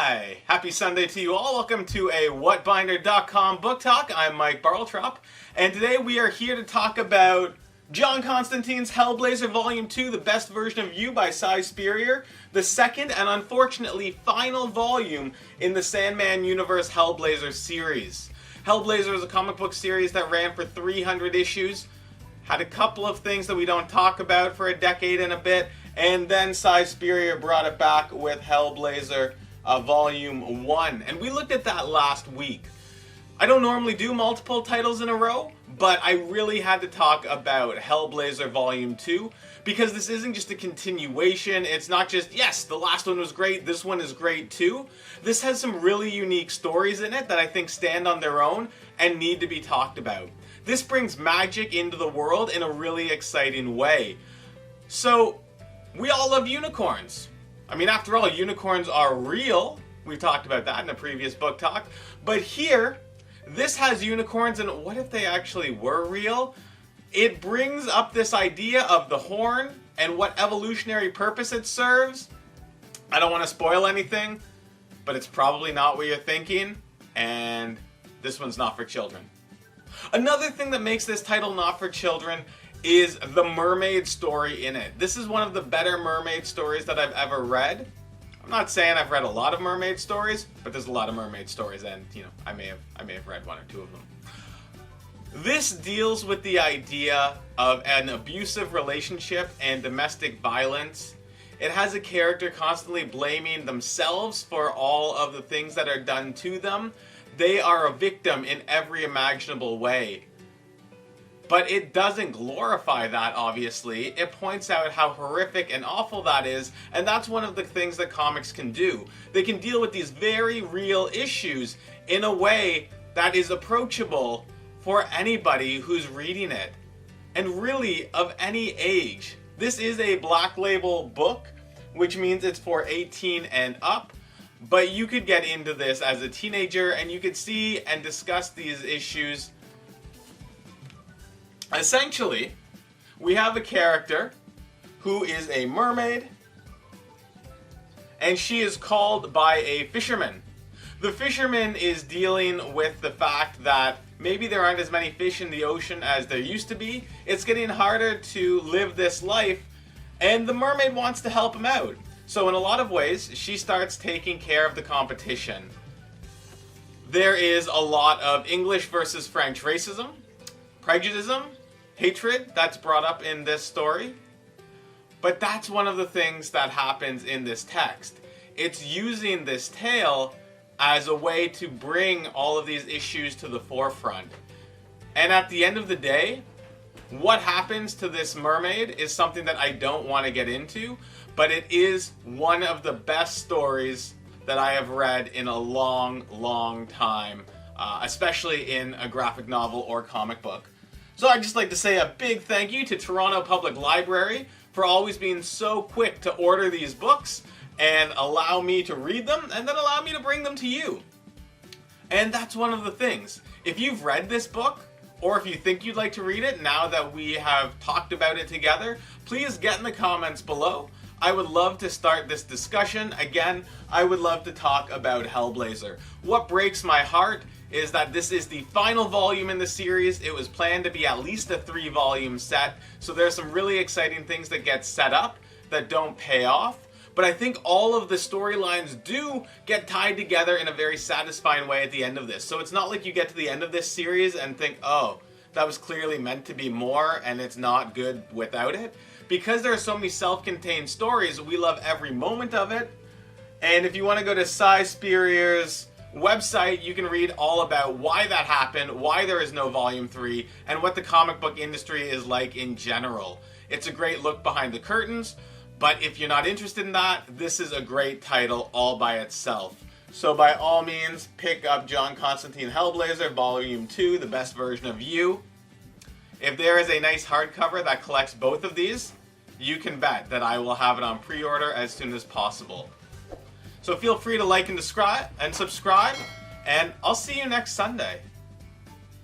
Hi! Happy Sunday to you all. Welcome to a whatbinder.com book talk. I'm Mike Barltrop, and today we are here to talk about John Constantine's Hellblazer Volume 2, The Best Version of You by Simon Spurrier, the second and unfortunately final volume in the Sandman Universe Hellblazer series. Hellblazer is a comic book series that ran for 300 issues, had a couple of things that we don't talk about for a decade and a bit, and then Simon Spurrier brought it back with Hellblazer Volume 1. And we looked at that last week. I don't normally do multiple titles in a row, but I really had to talk about Hellblazer Volume 2, because this isn't just a continuation. It's not just, yes, the last one was great, this one is great too. This has some really unique stories in it that I think stand on their own and need to be talked about. This brings magic into the world in a really exciting way. So, we all love unicorns. I mean, after all, unicorns are real. We've talked about that in a previous book talk. But here, this has unicorns, and what if they actually were real? It brings up this idea of the horn and what evolutionary purpose it serves. I don't want to spoil anything, but it's probably not what you're thinking, and this one's not for children. Another thing that makes this title not for children is the mermaid story in it. This is one of the better mermaid stories that I've ever read. I'm not saying I've read a lot of mermaid stories, but there's a lot of mermaid stories, and I may have read one or two of them. This deals with the idea of an abusive relationship and domestic violence. It has a character constantly blaming themselves for all of the things that are done to them. They are a victim in every imaginable way. But it doesn't glorify that, obviously. It points out how horrific and awful that is, and that's one of the things that comics can do. They can deal with these very real issues in a way that is approachable for anybody who's reading it. And really, of any age. This is a black label book, which means it's for 18 and up. But you could get into this as a teenager, and you could see and discuss these issues. Essentially, we have a character who is a mermaid, and she is called by a fisherman. The fisherman is dealing with the fact that maybe there aren't as many fish in the ocean as there used to be. It's getting harder to live this life, and the mermaid wants to help him out. So in a lot of ways, she starts taking care of the competition. There is a lot of English versus French racism, prejudice, hatred that's brought up in this story. But that's one of the things that happens in this text. It's using this tale as a way to bring all of these issues to the forefront. And at the end of the day, what happens to this mermaid is something that I don't want to get into, but it is one of the best stories that I have read in a long, long time, especially in a graphic novel or comic book. So I'd just like to say a big thank you to Toronto Public Library for always being so quick to order these books and allow me to read them and then allow me to bring them to you. And that's one of the things. If you've read this book, or if you think you'd like to read it now that we have talked about it together, please get in the comments below. I would love to start this discussion. Again, I would love to talk about Hellblazer. What breaks my heart is that this is the final volume in the series. It was planned to be at least a 3-volume set, so there's some really exciting things that get set up that don't pay off. But I think all of the storylines do get tied together in a very satisfying way at the end of this. So it's not like you get to the end of this series and think, oh, that was clearly meant to be more and it's not good without it. Because there are so many self-contained stories, we love every moment of it. And if you want to go to Simon Spurrier's website, you can read all about why that happened, why there is no Volume 3, and what the comic book industry is like in general. It's a great look behind the curtains, but if you're not interested in that, this is a great title all by itself. So by all means, pick up John Constantine Hellblazer Volume 2, The Best Version of You. If there is a nice hardcover that collects both of these, you can bet that I will have it on pre-order as soon as possible. So feel free to like and subscribe, and I'll see you next Sunday.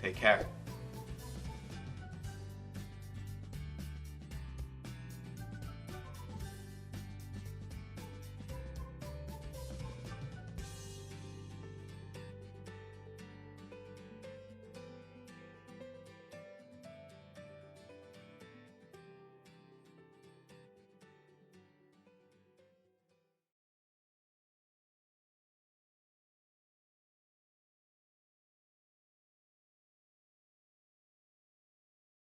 Take care.